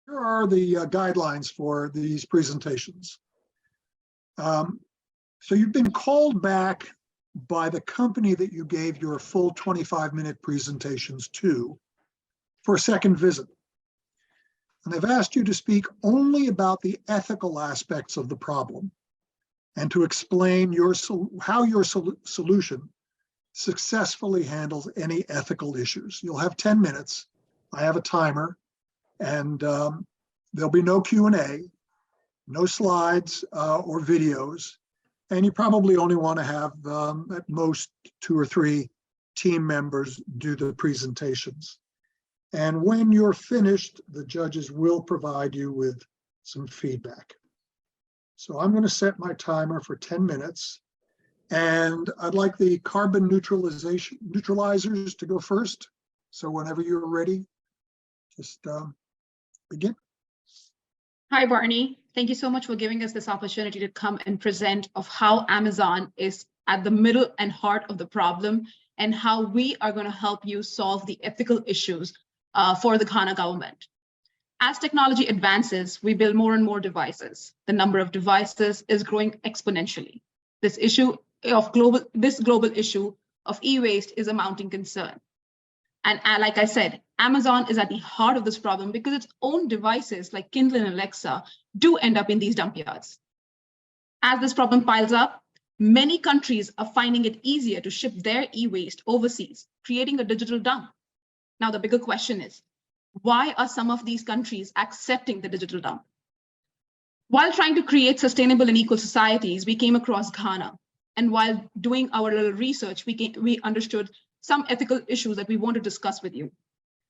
here are the guidelines for these presentations. So you've been called back by the company that you gave your full 25-minute presentations to for a second visit. And they've asked you to speak only about the ethical aspects of the problem and to explain how your solution successfully handles any ethical issues. You'll have 10 minutes. I have a timer, and there'll be no Q&A, no slides or videos, and you probably only want to have at most 2 or 3 team members do the presentations. And when you're finished, the judges will provide you with some feedback. So I'm going to set my timer for 10 minutes. And I'd like the carbon neutralizers to go first. So whenever you're ready, just begin. Hi, Barney. Thank you so much for giving us this opportunity to come and present of how Amazon is at the middle and heart of the problem and how we are going to help you solve the ethical issues for the Ghana government. As technology advances, we build more and more devices. The number of devices is growing exponentially. This global issue of e-waste is a mounting concern. And like I said, Amazon is at the heart of this problem because its own devices like Kindle and Alexa do end up in these dump yards. As this problem piles up, many countries are finding it easier to ship their e-waste overseas, creating a digital dump. Now, the bigger question is, why are some of these countries accepting the digital dump? While trying to create sustainable and equal societies, we came across Ghana. And while doing our little research, we understood some ethical issues that we want to discuss with you.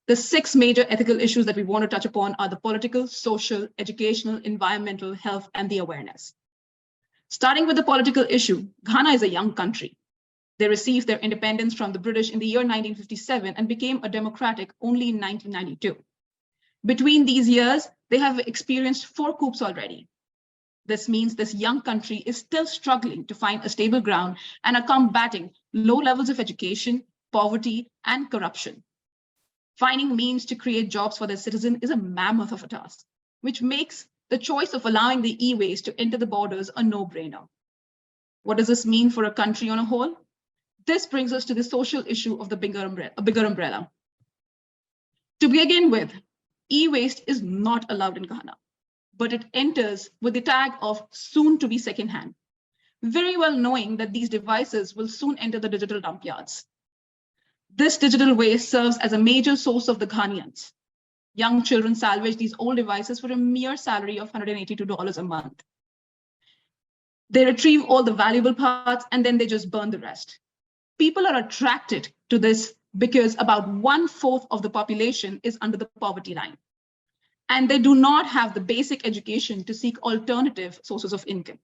The 6 major ethical issues that we want to touch upon are the political, social, educational, environmental, health, and the awareness. Starting with the political issue, Ghana is a young country. They received their independence from the British in the year 1957 and became a democratic only in 1992. Between these years, they have experienced 4 coups already. This means this young country is still struggling to find a stable ground and are combating low levels of education, poverty, and corruption. Finding means to create jobs for their citizens is a mammoth of a task, which makes the choice of allowing the e-waste to enter the borders a no-brainer. What does this mean for a country on a whole? This brings us to the social issue of the bigger umbrella. To begin with, e-waste is not allowed in Ghana, but it enters with the tag of soon to be secondhand, very well knowing that these devices will soon enter the digital dump yards. This digital waste serves as a major source of the Ghanaians. Young children salvage these old devices for a mere salary of $182 a month. They retrieve all the valuable parts and then they just burn the rest. People are attracted to this because about 1/4 of the population is under the poverty line. And they do not have the basic education to seek alternative sources of income.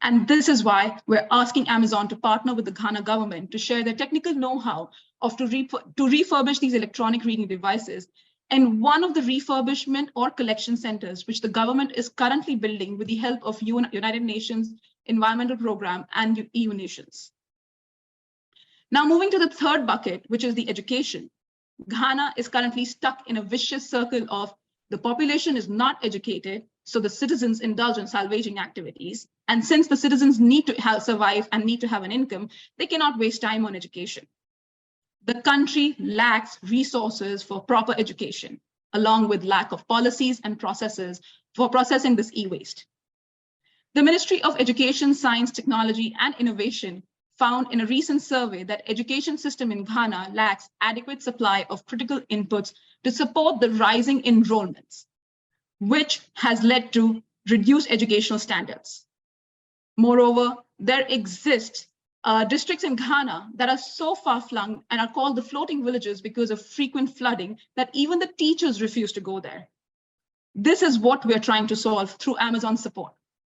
And this is why we're asking Amazon to partner with the Ghana government to share their technical know-how to refurbish these electronic reading devices in one of the refurbishment or collection centers, which the government is currently building with the help of United Nations Environmental Program and EU nations. Now moving to the third bucket, which is the education. Ghana is currently stuck in a vicious circle of the population is not educated, so the citizens indulge in salvaging activities. And since the citizens need to survive and need to have an income, they cannot waste time on education. The country lacks resources for proper education, along with lack of policies and processes for processing this e-waste. The Ministry of Education, Science, Technology, and Innovation found in a recent survey that education system in Ghana lacks adequate supply of critical inputs to support the rising enrollments, which has led to reduced educational standards. Moreover, there exist districts in Ghana that are so far-flung and are called the floating villages because of frequent flooding that even the teachers refuse to go there. This is what we're trying to solve through Amazon support.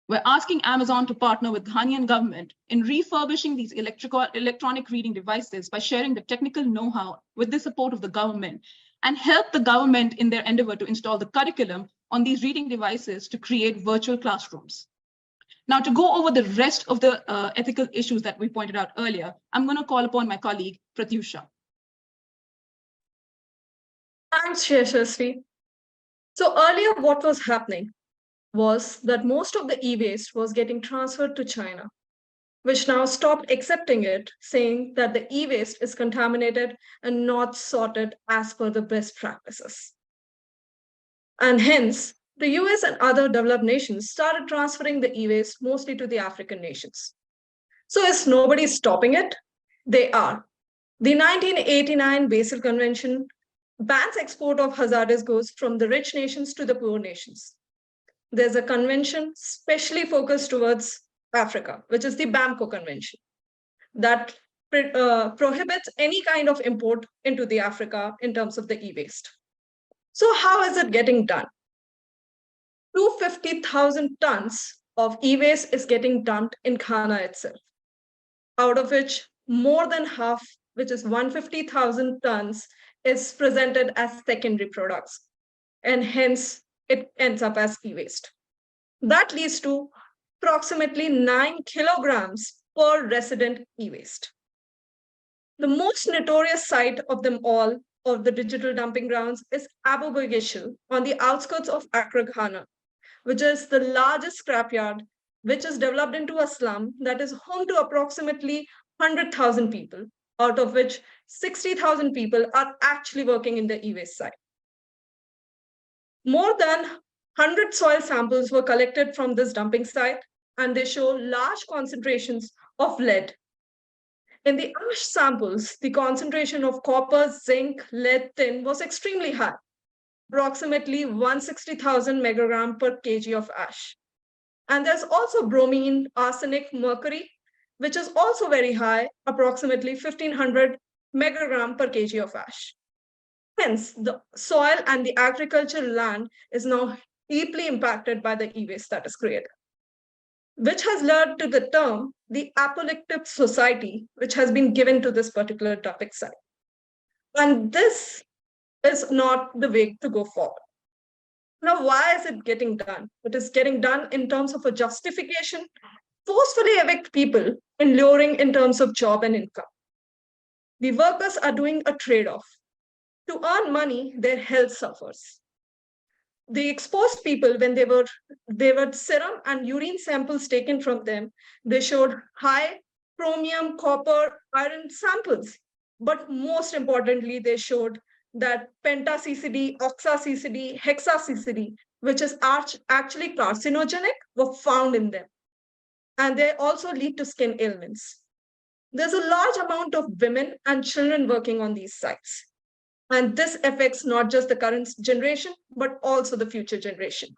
We're asking Amazon to partner with Ghanaian government in refurbishing these electronic reading devices by sharing the technical know-how with the support of the government and help the government in their endeavor to install the curriculum on these reading devices to create virtual classrooms. Now, to go over the rest of the ethical issues that we pointed out earlier, I'm going to call upon my colleague, Pratyusha. Thanks, Yashasvi. So earlier, what was happening was that most of the e-waste was getting transferred to China, which now stopped accepting it, saying that the e-waste is contaminated and not sorted as per the best practices. And hence, the US and other developed nations started transferring the e-waste mostly to the African nations. So is nobody stopping it? They are. The 1989 Basel Convention bans export of hazardous goods from the rich nations to the poor nations. There's a convention specially focused towards Africa, which is the BAMCO Convention, that prohibits any kind of import into the Africa in terms of the e-waste. So how is it getting done? 250,000 tons of e-waste is getting dumped in Kaah itself, out of which more than half, which is 150,000 tons, is presented as secondary products, and hence it ends up as e-waste. That leads to approximately 9 kilograms per resident e-waste. The most notorious site of them all, of the digital dumping grounds, is Abu Ghashil on the outskirts of Accra, Ghana, which is the largest scrapyard, which is developed into a slum that is home to approximately 100,000 people, out of which 60,000 people are actually working in the e-waste site. More than 100 soil samples were collected from this dumping site, and they show large concentrations of lead. In the ash samples, the concentration of copper, zinc, lead, tin was extremely high, approximately 160,000 megagram per kg of ash. And there's also bromine, arsenic, mercury, which is also very high, approximately 1,500 megagram per kg of ash. Hence, the soil and the agricultural land is now deeply impacted by the e-waste that is created, which has led to the term the apocalyptic society, which has been given to this particular dumping site. And this is not the way to go forward. Now, why is it getting done? It is getting done in terms of a justification, forcefully evict people and luring in terms of job and income. The workers are doing a trade-off. To earn money, their health suffers. The exposed people, when they were serum and urine samples taken from them, they showed high chromium, copper, iron samples. But most importantly, they showed that penta-CCD, oxa-CCD, hexa-CCD, which is actually carcinogenic, were found in them. And they also lead to skin ailments. There's a large amount of women and children working on these sites. And this affects not just the current generation, but also the future generation.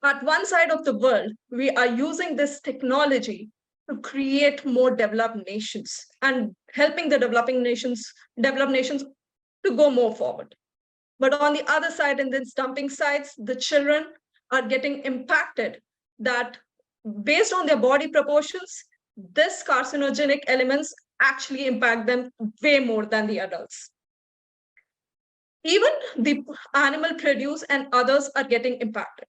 At one side of the world, we are using this technology to create more developed nations and helping the developed nations to go more forward. But on the other side, in these dumping sites, the children are getting impacted that based on their body proportions, this carcinogenic elements actually impact them way more than the adults. Even the animal produce and others are getting impacted.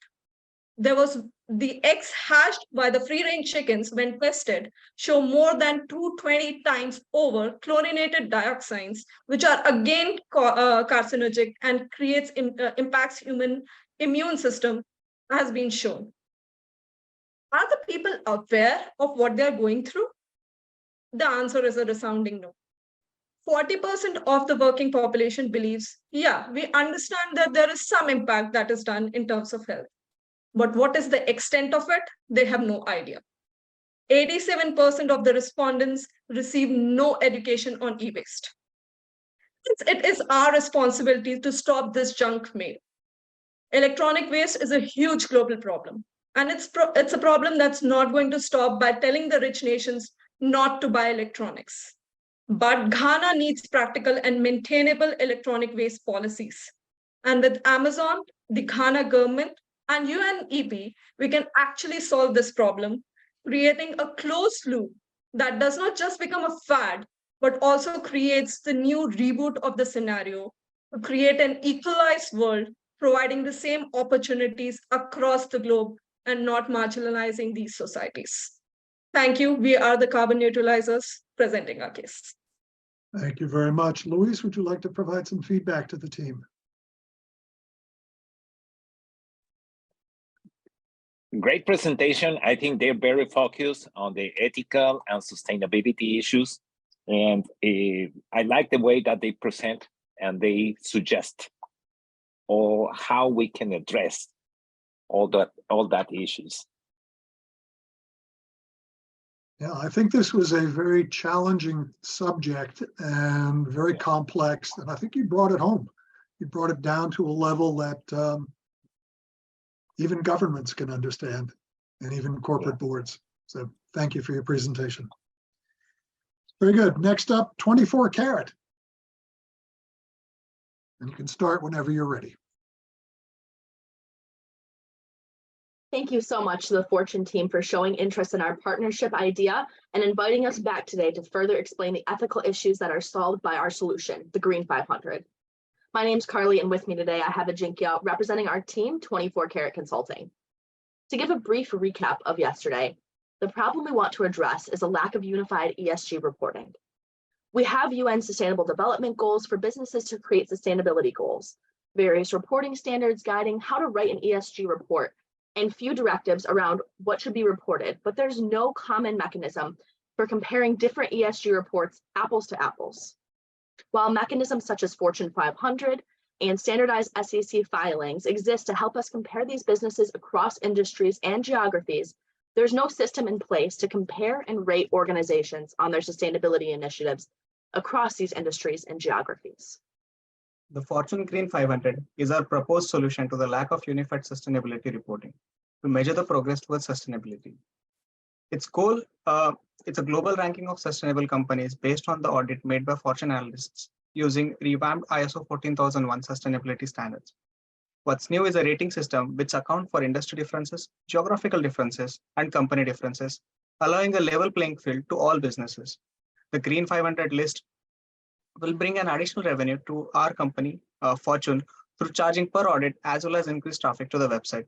There was the eggs hatched by the free-range chickens when tested show more than 220 times over chlorinated dioxins, which are again carcinogenic and impacts human immune system, has been shown. Are the people aware of what they're going through? The answer is a resounding no. 40% of the working population believes, yeah, we understand that there is some impact that is done in terms of health. But what is the extent of it? They have no idea. 87% of the respondents receive no education on e-waste. It is our responsibility to stop this junk mail. Electronic waste is a huge global problem. And it's a problem that's not going to stop by telling the rich nations not to buy electronics. But Ghana needs practical and maintainable electronic waste policies. And with Amazon, the Ghana government, and UNEP, we can actually solve this problem, creating a closed loop that does not just become a fad, but also creates the new reboot of the scenario to create an equalized world, providing the same opportunities across the globe and not marginalizing these societies. Thank you. We are the carbon neutralizers presenting our case. Thank you very much. Luis, would you like to provide some feedback to the team? Great presentation. I think they're very focused on the ethical and sustainability issues. And I like the way that they present and they suggest or how we can address all that issues. Yeah, I think this was a very challenging subject and very complex, and I think you brought it home. You brought it down to a level that even governments can understand, and even corporate boards. So thank you for your presentation. Very good. Next up, 24 karat. And you can start whenever you're ready. Thank you so much to the Fortune team for showing interest in our partnership idea and inviting us back today to further explain the ethical issues that are solved by our solution, the Green 500. My name's Carly, and with me today, I have Ajinkya representing our team, 24 Karat Consulting. To give a brief recap of yesterday, the problem we want to address is a lack of unified ESG reporting. We have UN Sustainable Development Goals for businesses to create sustainability goals, various reporting standards guiding how to write an ESG report, and few directives around what should be reported, but there's no common mechanism for comparing different ESG reports apples to apples. While mechanisms such as Fortune 500 and standardized SEC filings exist to help us compare these businesses across industries and geographies, there's no system in place to compare and rate organizations on their sustainability initiatives across these industries and geographies. The Fortune Green 500 is our proposed solution to the lack of unified sustainability reporting to measure the progress towards sustainability. Its goal, it's a global ranking of sustainable companies based on the audit made by Fortune analysts using revamped ISO 14001 sustainability standards. What's new is a rating system which accounts for industry differences, geographical differences, and company differences, allowing a level playing field to all businesses. The Green 500 list will bring an additional revenue to our company, Fortune, through charging per audit as well as increased traffic to the website.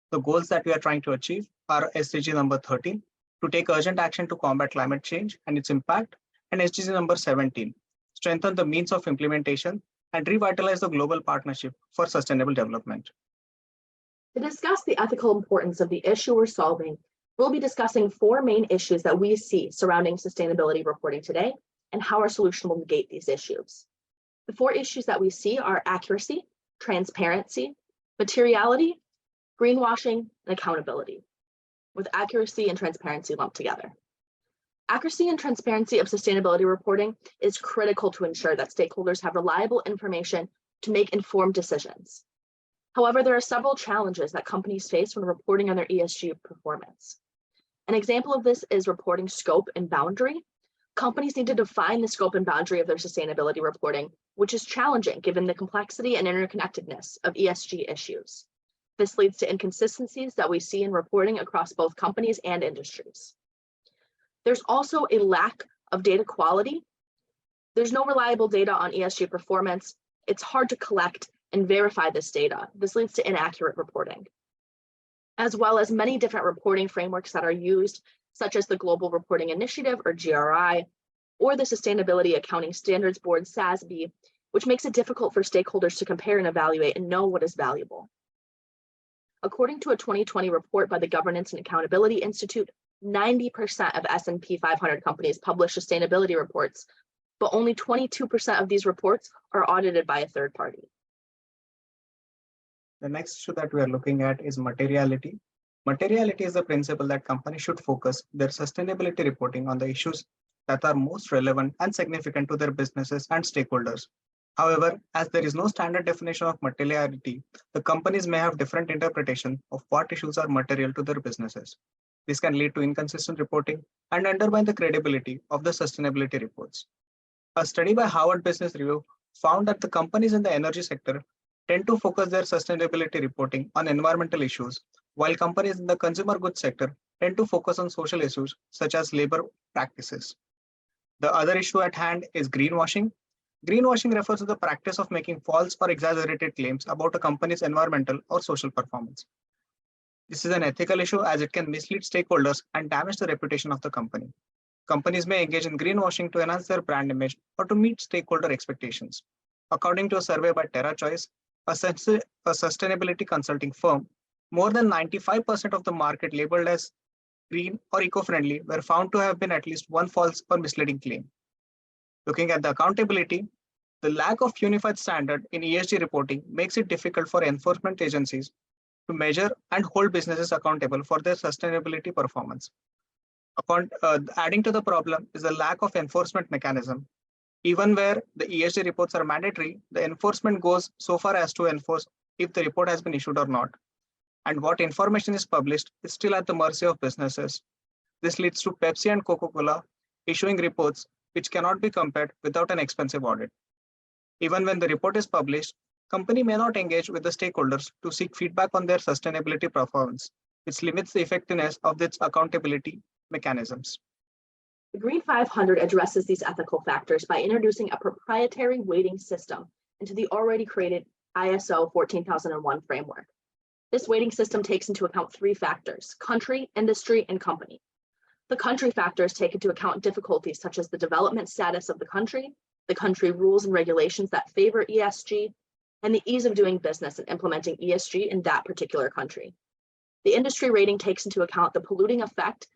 The goals that we are trying to achieve are SDG number 13, to take urgent action to combat climate change and its impact, and SDG number 17, strengthen the means of implementation and revitalize the global partnership for sustainable development. To discuss the ethical importance of the issue we're solving, we'll be discussing 4 main issues that we see surrounding sustainability reporting today and how our solution will negate these issues. The 4 issues that we see are accuracy, transparency, materiality, greenwashing, and accountability, with accuracy and transparency lumped together. Accuracy and transparency of sustainability reporting is critical to ensure that stakeholders have reliable information to make informed decisions. However, there are several challenges that companies face when reporting on their ESG performance. An example of this is reporting scope and boundary. Companies need to define the scope and boundary of their sustainability reporting, which is challenging given the complexity and interconnectedness of ESG issues. This leads to inconsistencies that we see in reporting across both companies and industries. There's also a lack of data quality. There's no reliable data on ESG performance. It's hard to collect and verify this data. This leads to inaccurate reporting, as well as many different reporting frameworks that are used, such as the Global Reporting Initiative, or GRI, or the Sustainability Accounting Standards Board, SASB, which makes it difficult for stakeholders to compare and evaluate and know what is valuable. According to a 2020 report by the Governance and Accountability Institute, 90% of S&P 500 companies publish sustainability reports, but only 22% of these reports are audited by a third party. The next issue that we are looking at is materiality. Materiality is the principle that companies should focus their sustainability reporting on the issues that are most relevant and significant to their businesses and stakeholders. However, as there is no standard definition of materiality, the companies may have different interpretation of what issues are material to their businesses. This can lead to inconsistent reporting and undermine the credibility of the sustainability reports. A study by Harvard Business Review found that the companies in the energy sector tend to focus their sustainability reporting on environmental issues, while companies in the consumer goods sector tend to focus on social issues such as labor practices. The other issue at hand is greenwashing. Greenwashing refers to the practice of making false or exaggerated claims about a company's environmental or social performance. This is an ethical issue as it can mislead stakeholders and damage the reputation of the company. Companies may engage in greenwashing to enhance their brand image or to meet stakeholder expectations. According to a survey by TerraChoice, a sustainability consulting firm, More than 95% of the market labeled as green or eco-friendly were found to have been at least one false or misleading claim. Looking at the accountability, the lack of unified standard in ESG reporting makes it difficult for enforcement agencies to measure and hold businesses accountable for their sustainability performance. Adding to the problem is the lack of enforcement mechanism. Even where the ESG reports are mandatory, the enforcement goes so far as to enforce if the report has been issued or not. And what information is published is still at the mercy of businesses. This leads to Pepsi and Coca-Cola issuing reports which cannot be compared without an expensive audit. Even when the report is published, company may not engage with the stakeholders to seek feedback on their sustainability performance, which limits the effectiveness of its accountability mechanisms. The Green 500 addresses these ethical factors by introducing a proprietary weighting system into the already created ISO 14001 framework. This weighting system takes into account three factors: country, industry, and company. The country factors take into account difficulties such as the development status of the country rules and regulations that favor ESG, and the ease of doing business and implementing ESG in that particular country. The industry rating takes into account the polluting effect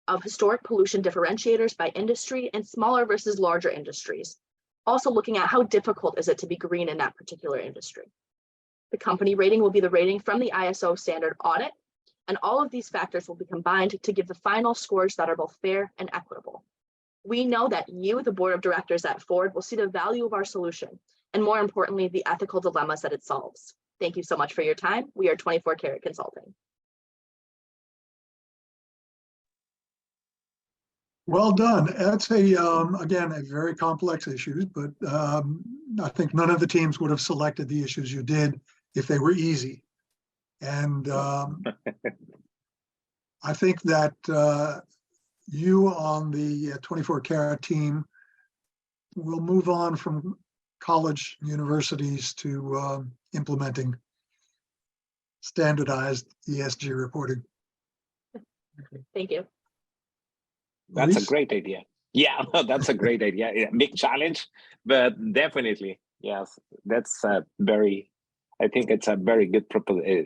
of historic pollution differentiators by industry and smaller versus larger industries, also looking at how difficult is it to be green in that particular industry. The company rating will be the rating from the ISO standard audit, and all of these factors will be combined to give the final scores that are both fair and equitable. We know that you, the board of directors at Ford, will see the value of our solution, and more importantly, the ethical dilemmas that it solves. Thank you so much for your time. We are 24 Karat Consulting. Well done. That's again, a very complex issue, but I think none of the teams would have selected the issues you did if they were easy. And I think that you on the 24 Karat team will move on from college universities to implementing standardized ESG reporting. Thank you. That's Luis? a great idea. Yeah, that's a great idea. Yeah, big challenge, but definitely, yes, that's a very, I think it's a very good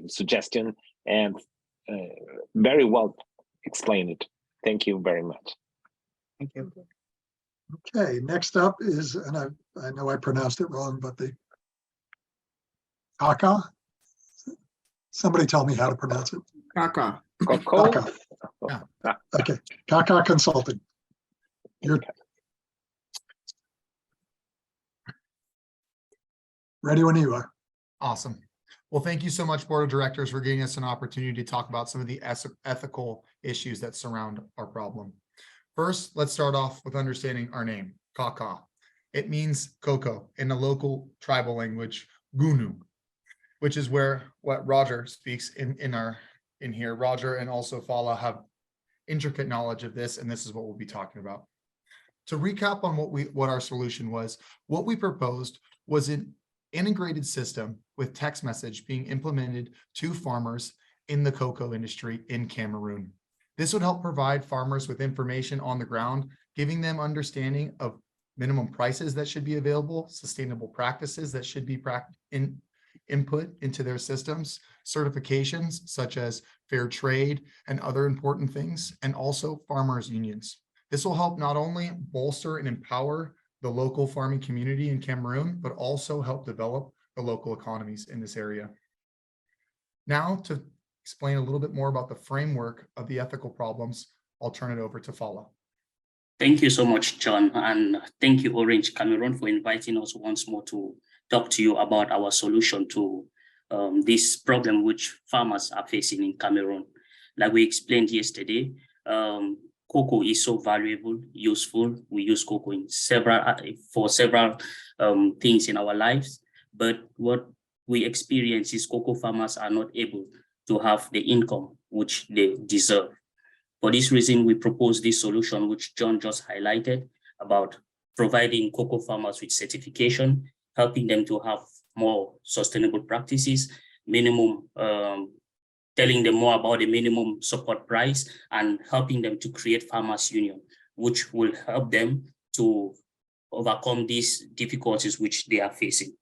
suggestion and very well explained. Thank you very much. Thank you. Okay, next up is, and I know I pronounced it wrong, but the Kaah. Somebody tell me how to pronounce it. Kaah. Coco? Yeah. Okay, Kaah Consulting. You're ready when you are. Awesome. Well, thank you so much, Board of Directors, for giving us an opportunity to talk about some of the ethical issues that surround our problem. First, let's start off with understanding our name, Kaah. It means cocoa in the local tribal language, Gunu, which is where what Roger speaks in here. Roger and also Fala have intricate knowledge of this, and this is what we'll be talking about. To recap on what our solution was, what we proposed was an integrated system with text message being implemented to farmers in the cocoa industry in Cameroon. This would help provide farmers with information on the ground, giving them understanding of minimum prices that should be available, sustainable practices that should be input into their systems, certifications such as fair trade and other important things, and also farmers unions. This will help not only bolster and empower the local farming community in Cameroon, but also help develop the local economies in this area. Now, to explain a little bit more about the framework of the ethical problems, I'll turn it over to Fala. Thank you so much, John, and thank you, Orange Cameroon, for inviting us once more to talk to you about our solution to this problem which farmers are facing in Cameroon. Like we explained yesterday, cocoa is so valuable, useful. We use cocoa in for several things in our lives, but what we experience is cocoa farmers are not able to have the income which they deserve. For this reason, we propose this solution, which John just highlighted, about providing cocoa farmers with certification, helping them to have more sustainable practices, minimum, telling them more about the minimum support price, and helping them to create farmers union, which will help them to overcome these difficulties which they are facing.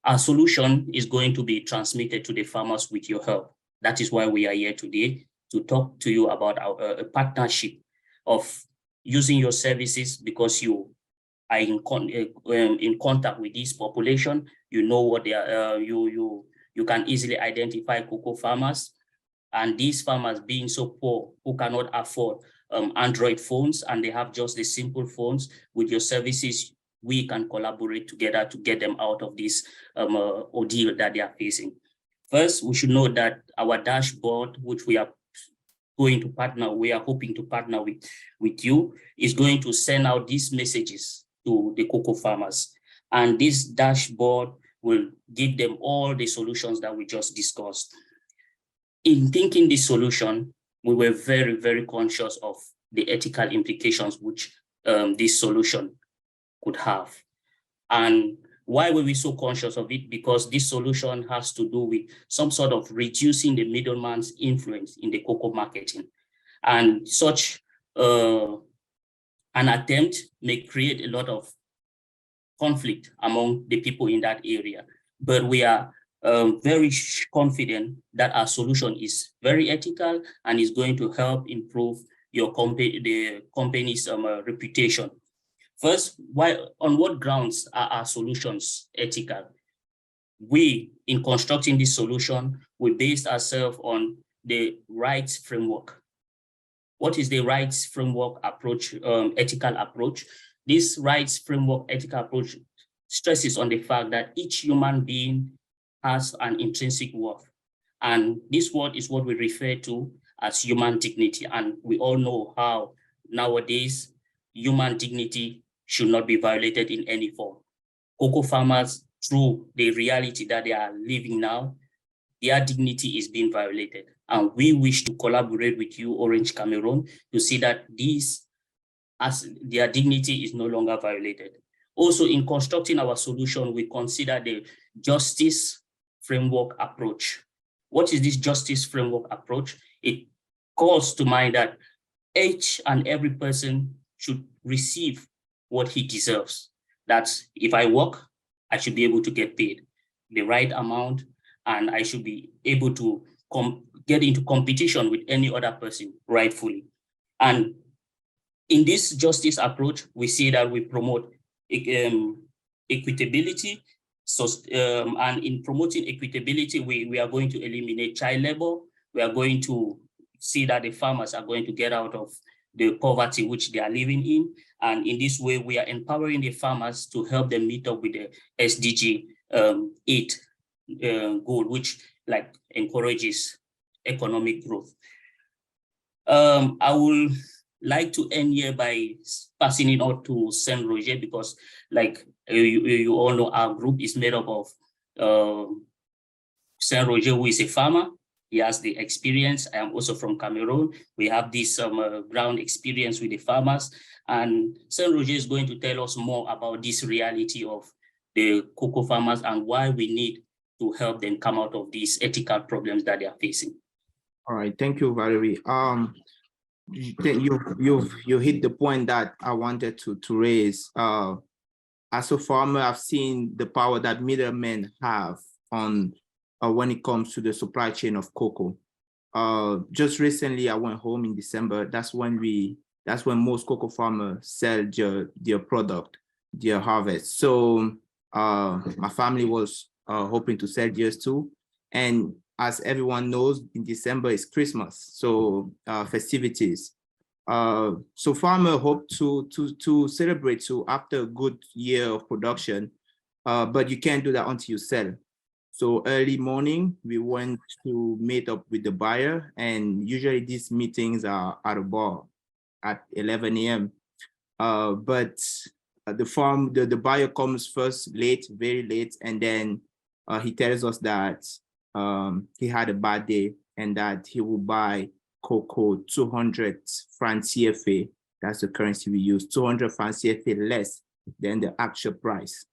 Our solution is going to be transmitted to the farmers with your help. That is why we are here today, to talk to you about a partnership of using your services, because you are in contact with this population. You know what they are. You can easily identify cocoa farmers, and these farmers being so poor, who cannot afford Android phones, and they have just the simple phones. With your services, we can collaborate together to get them out of this ordeal that they are facing. First, we should know that our dashboard, which we are hoping to partner with you, is going to send out these messages to the cocoa farmers. And this dashboard will give them all the solutions that we just discussed. In thinking this solution, we were very, very conscious of the ethical implications which this solution could have. And why were we so conscious of it? Because this solution has to do with some sort of reducing the middleman's influence in the cocoa marketing. And such an attempt may create a lot of conflict among the people in that area. But we are very confident that our solution is very ethical and is going to help improve the company's reputation. First, on what grounds are our solutions ethical? We, in constructing this solution, we based ourselves on the rights framework. What is the rights framework approach, ethical approach? This rights framework ethical approach stresses on the fact that each human being has an intrinsic worth. And this word is what we refer to as human dignity. And we all know how nowadays human dignity should not be violated in any form. Cocoa farmers, through the reality that they are living now, their dignity is being violated. And we wish to collaborate with you, Orange Cameroon, to see that their dignity is no longer violated. Also, in constructing our solution, we consider the justice framework approach. What is this justice framework approach? It calls to mind that each and every person should receive what he deserves. That's, if I work, I should be able to get paid the right amount, and I should be able to get into competition with any other person rightfully. And in this justice approach, we see that we promote equitability. So, and in promoting equitability, we are going to eliminate child labor. We are going to see that the farmers are going to get out of the poverty which they are living in. And in this way, we are empowering the farmers to help them meet up with the SDG 8 goal, which like encourages economic growth. I will like to end here by passing it on to Saint Roger, because like you all know, our group is made up of Saint Roger, who is a farmer. He has the experience. I am also from Cameroon. We have this ground experience with the farmers. And Saint Roger is going to tell us more about this reality of the cocoa farmers and why we need to help them come out of these ethical problems that they are facing. All right, thank you, Valerie. You hit the point that I wanted to raise. As a farmer, I've seen the power that middlemen have on when it comes to the supply chain of cocoa. Just recently, I went home in December. That's when most cocoa farmers sell their product, their harvest. So my family was hoping to sell theirs too. And as everyone knows, in December is Christmas, so festivities. So farmers hope to celebrate too after a good year of production, but you can't do that until you sell. So early morning, we went to meet up with the buyer, and usually these meetings are at a bar at 11 a.m. But the buyer comes first late, very late, and then he tells us that he had a bad day and that he will buy cocoa 200 francs CFA. That's the currency we use, 200 francs CFA less than the actual price.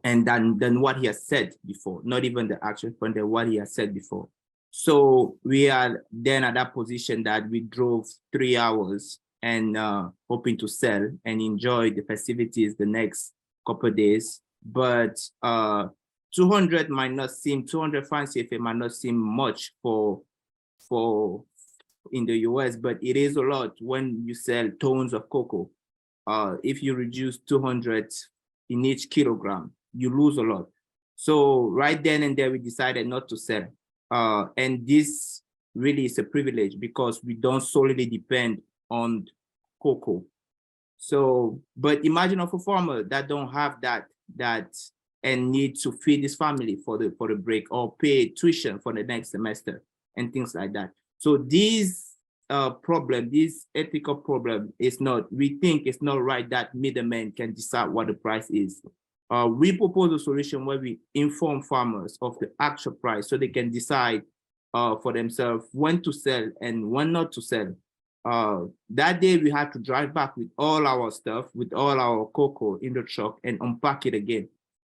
And than what he has said before, not even the actual point, than what he has said before. So we are then at that position that we drove 3 hours and hoping to sell and enjoy the festivities the next couple of days. But 200 might not seem, 200 francs CFA might not seem much for in the US, but it is a lot when you sell tons of cocoa. If you reduce 200 in each kilogram, you lose a lot. So right then and there, we decided not to sell. And this really is a privilege because we don't solely depend on cocoa. So, but imagine of a farmer that don't have that and need to feed his family for the break or pay tuition for the next semester and things like that. So these problem, this ethical problem is not, we think it's not right that middlemen can decide what the price is. We propose a solution where we inform farmers of the actual price so they can decide for themselves when to sell and when not to sell. That day we had to drive back with all our stuff, with all our cocoa in the truck and unpack it again.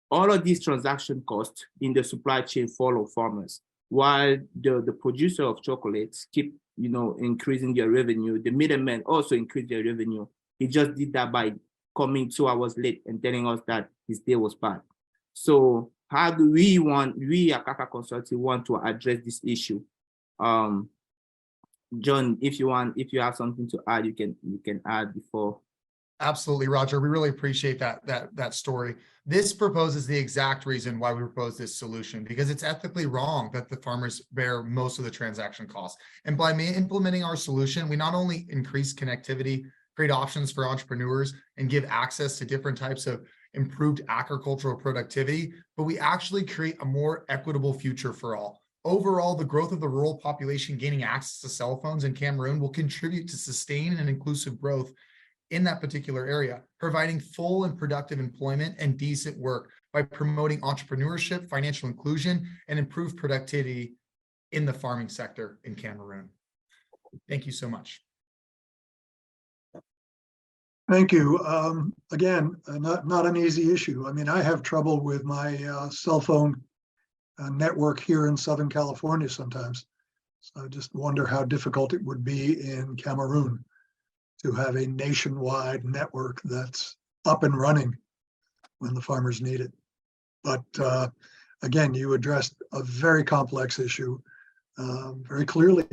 All of these transaction costs in the supply chain follow farmers, while the producer of chocolates keep, you know, increasing their revenue. The middlemen also increase their revenue. He just did that by coming 2 hours late and telling us that his day was bad. So how do we at Kaah Consulting want to address this issue? John, if you have something to add, you can add before. Absolutely, Roger. We really appreciate that story. This proposes the exact reason why we propose this solution, because it's ethically wrong that the farmers bear most of the transaction costs. And by implementing our solution, we not only increase connectivity, create options for entrepreneurs, and give access to different types of improved agricultural productivity, but we actually create a more equitable future for all. Overall, the growth of the rural population gaining access to cell phones in Cameroon will contribute to sustained and inclusive growth in that particular area, providing full and productive employment and decent work by promoting entrepreneurship, financial inclusion, and improved productivity in the farming sector in Cameroon. Thank you so much. Thank you. Again, not an easy issue. I mean, I have trouble with my cell phone network here in Southern California sometimes. So I just wonder how difficult it would be in Cameroon to have a nationwide network that's up and running when the farmers need it. But again, you addressed a very complex issue very clearly.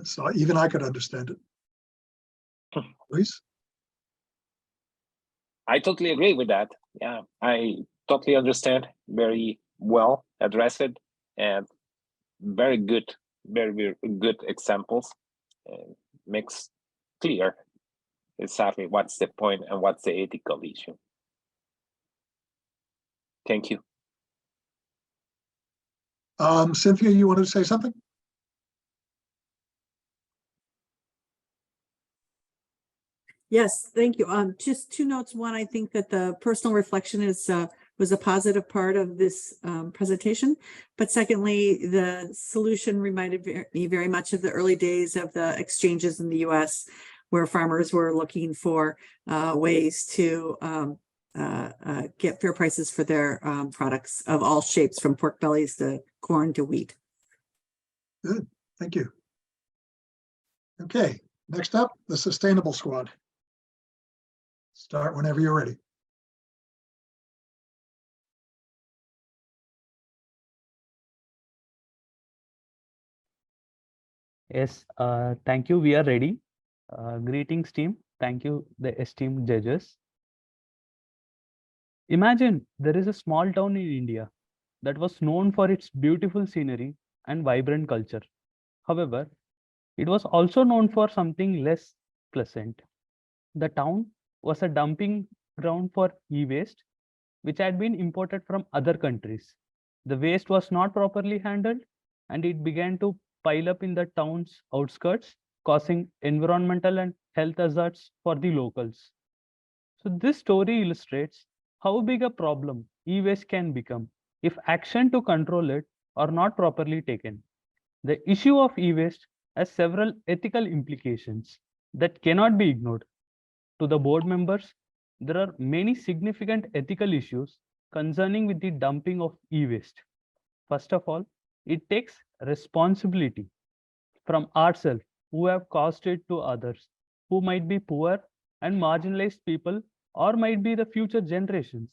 So even I could understand it. Please. I totally agree with that. Yeah, I totally understand, very well addressed, and very good examples. Makes clear exactly what's the point and what's the ethical issue. Thank you. Cynthia, you wanted to say something? Yes, thank you. Just 2 notes. One, I think that the personal reflection was a positive part of this presentation. But secondly, the solution reminded me very much of the early days of the exchanges in the US, where farmers were looking for ways to get fair prices for their products of all shapes, from pork bellies to corn to wheat. Good, thank you. Okay, next up, the Sustainable Squad. Start whenever you're ready. Yes, thank you. We are ready. Greetings, team. Thank you, the esteemed judges. Imagine there is a small town in India that was known for its beautiful scenery and vibrant culture. However, it was also known for something less pleasant. The town was a dumping ground for e-waste, which had been imported from other countries. The waste was not properly handled, and it began to pile up in the town's outskirts, causing environmental and health hazards for the locals. So this story illustrates how big a problem e-waste can become if action to control it are not properly taken. The issue of e-waste has several ethical implications that cannot be ignored. To the board members, there are many significant ethical issues concerning with the dumping of e-waste. First of all, it takes responsibility from ourselves who have caused it to others, who might be poor and marginalized people, or might be the future generations.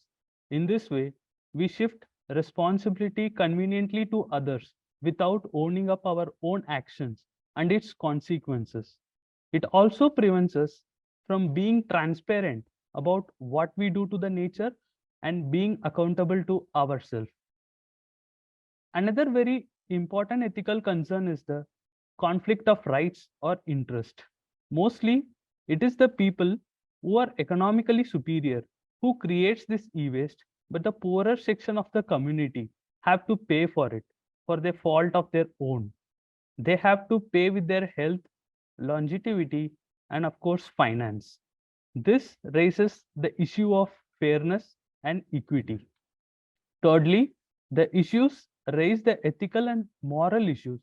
In this way, we shift responsibility conveniently to others without owning up our own actions and its consequences. It also prevents us from being transparent about what we do to the nature and being accountable to ourselves. Another very important ethical concern is the conflict of rights or interest. Mostly, it is the people who are economically superior who creates this e-waste, but the poorer section of the community have to pay for it for the fault of their own. They have to pay with their health, longevity, and of course, finance. This raises the issue of fairness and equity. Thirdly, the issues raise the ethical and moral issues,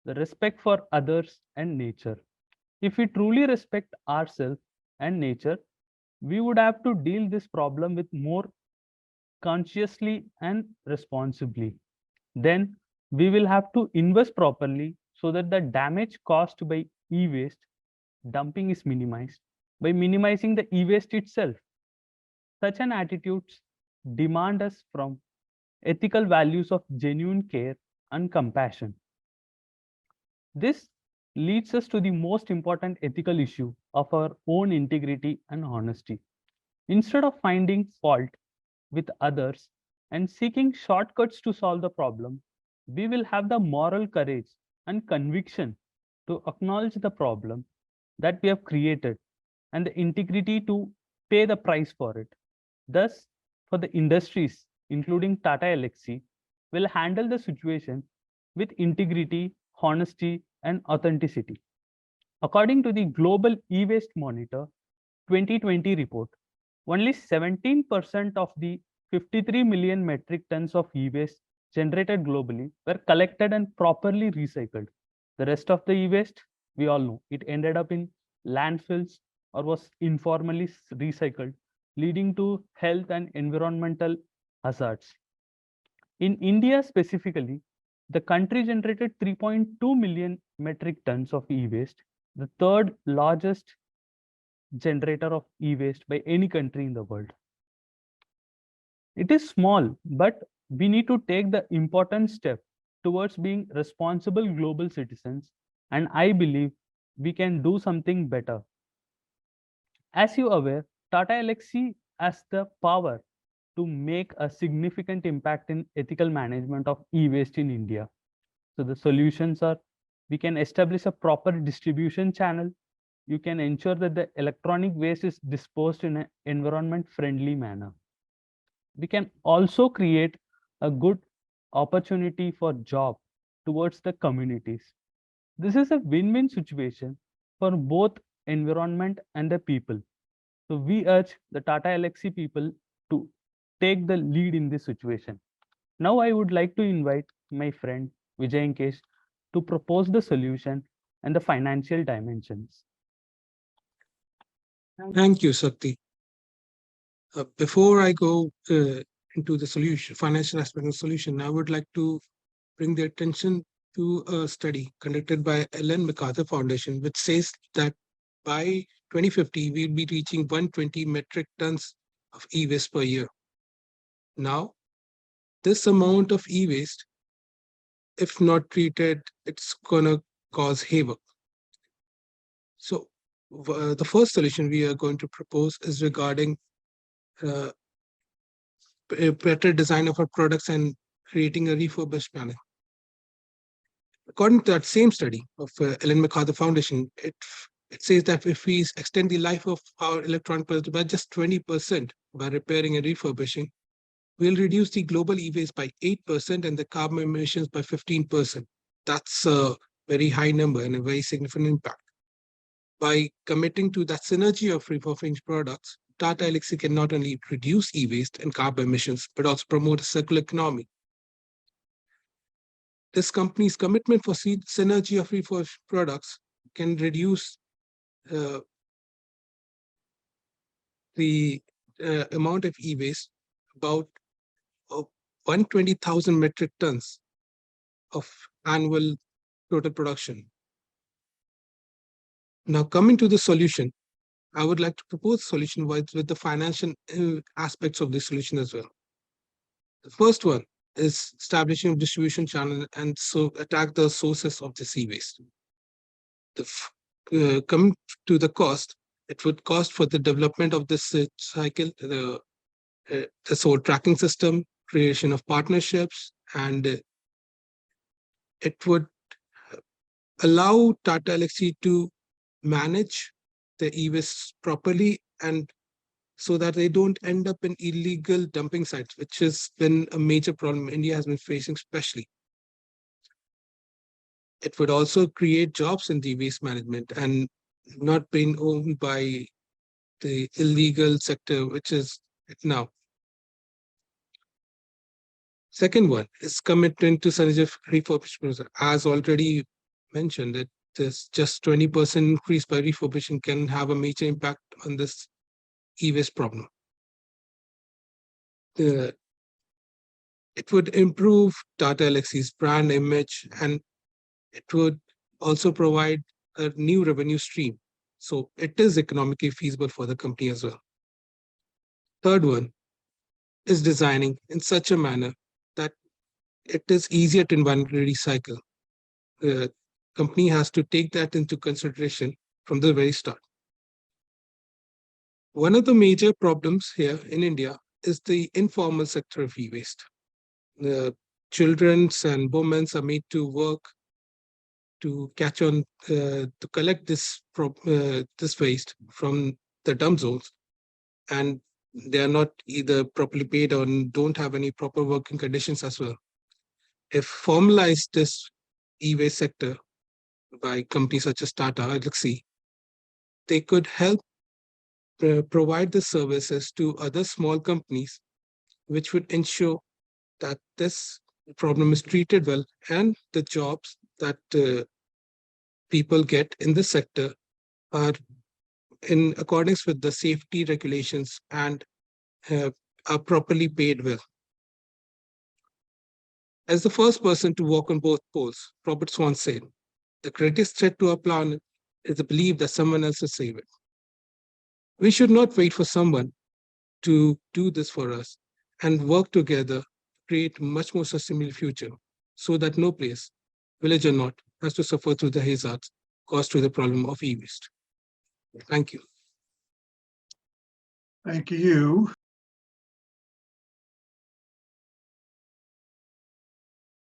the respect for others and nature. If we truly respect ourselves and nature, we would have to deal this problem with more consciously and responsibly. Then we will have to invest properly so that the damage caused by e-waste dumping is minimized by minimizing the e-waste itself. Such an attitude demand us from ethical values of genuine care and compassion. This leads us to the most important ethical issue of our own integrity and honesty. Instead of finding fault with others and seeking shortcuts to solve the problem, we will have the moral courage and conviction to acknowledge the problem that we have created and the integrity to pay the price for it. Thus, for the industries, including Tata Elxsi, will handle the situation with integrity, honesty, and authenticity. According to the Global E-Waste Monitor 2020 report, only 17% of the 53 million metric tons of e-waste generated globally were collected and properly recycled. The rest of the e-waste, we all know, it ended up in landfills or was informally recycled, leading to health and environmental hazards. In India specifically, the country generated 3.2 million metric tons of e-waste, the third largest generator of e-waste by any country in the world. It is small, but we need to take the important step towards being responsible global citizens, and I believe we can do something better. As you are aware, Tata Elxsi has the power to make a significant impact in ethical management of e-waste in India. So the solutions are, we can establish a proper distribution channel. You can ensure that the electronic waste is disposed in an environment-friendly manner. We can also create a good opportunity for job towards the communities. This is a win-win situation for both environment and the people. So we urge the Tata Elxsi people to take the lead in this situation. Now I would like to invite my friend Vijay Ankesh to propose the solution and the financial dimensions. Thank you, Sakti. Before I go into the solution, financial aspect of the solution, I would like to bring the attention to a study conducted by Ellen MacArthur Foundation, which says that by 2050, we'll be reaching 120 metric tons of e-waste per year. Now, this amount of e-waste, if not treated, it's gonna cause havoc. So the first solution we are going to propose is regarding a better design of our products and creating a refurbished panel. According to that same study of Ellen MacArthur Foundation, it says that if we extend the life of our electronic products by just 20% by repairing and refurbishing, we'll reduce the global e-waste by 8% and the carbon emissions by 15%. That's a very high number and a very significant impact. By committing to that synergy of refurbished products, Tata Elxsi can not only reduce e-waste and carbon emissions, but also promote a circular economy. This company's commitment for synergy of refurbished products can reduce the amount of e-waste about 120,000 metric tons of annual total production. Now, coming to the solution, I would like to propose a solution with the financial aspects of the solution as well. The first one is establishing a distribution channel and so attack the sources of this e-waste. Coming to the cost, it would cost for the development of this cycle, the whole tracking system, creation of partnerships, and it would allow Tata Elxsi to manage the e-waste properly and so that they don't end up in illegal dumping sites, which has been a major problem India has been facing especially. It would also create jobs in the waste management and not being owned by the illegal sector, which is now. Second one is commitment to sustainable refurbishment. As already mentioned, that this just 20% increase by refurbishing can have a major impact on this e-waste problem. It would improve Tata Elxsi's brand image, and it would also provide a new revenue stream. So it is economically feasible for the company as well. Third one is designing in such a manner that it is easier to environmentally recycle. The company has to take that into consideration from the very start. One of the major problems here in India is the informal sector of e-waste. The children and women are made to work to catch on to collect this waste from the dump zones, and they are not either properly paid or don't have any proper working conditions as well. If formalized this e-waste sector by companies such as Tata Elxsi, they could help provide the services to other small companies, which would ensure that this problem is treated well and the jobs that people get in the sector are in accordance with the safety regulations and are properly paid well. As the first person to walk on both poles, Robert Swan said, the greatest threat to our planet is the belief that someone else will save it. We should not wait for someone to do this for us and work together to create a much more sustainable future so that no place, village or not, has to suffer through the hazards caused to the problem of e-waste. Thank you. Thank you.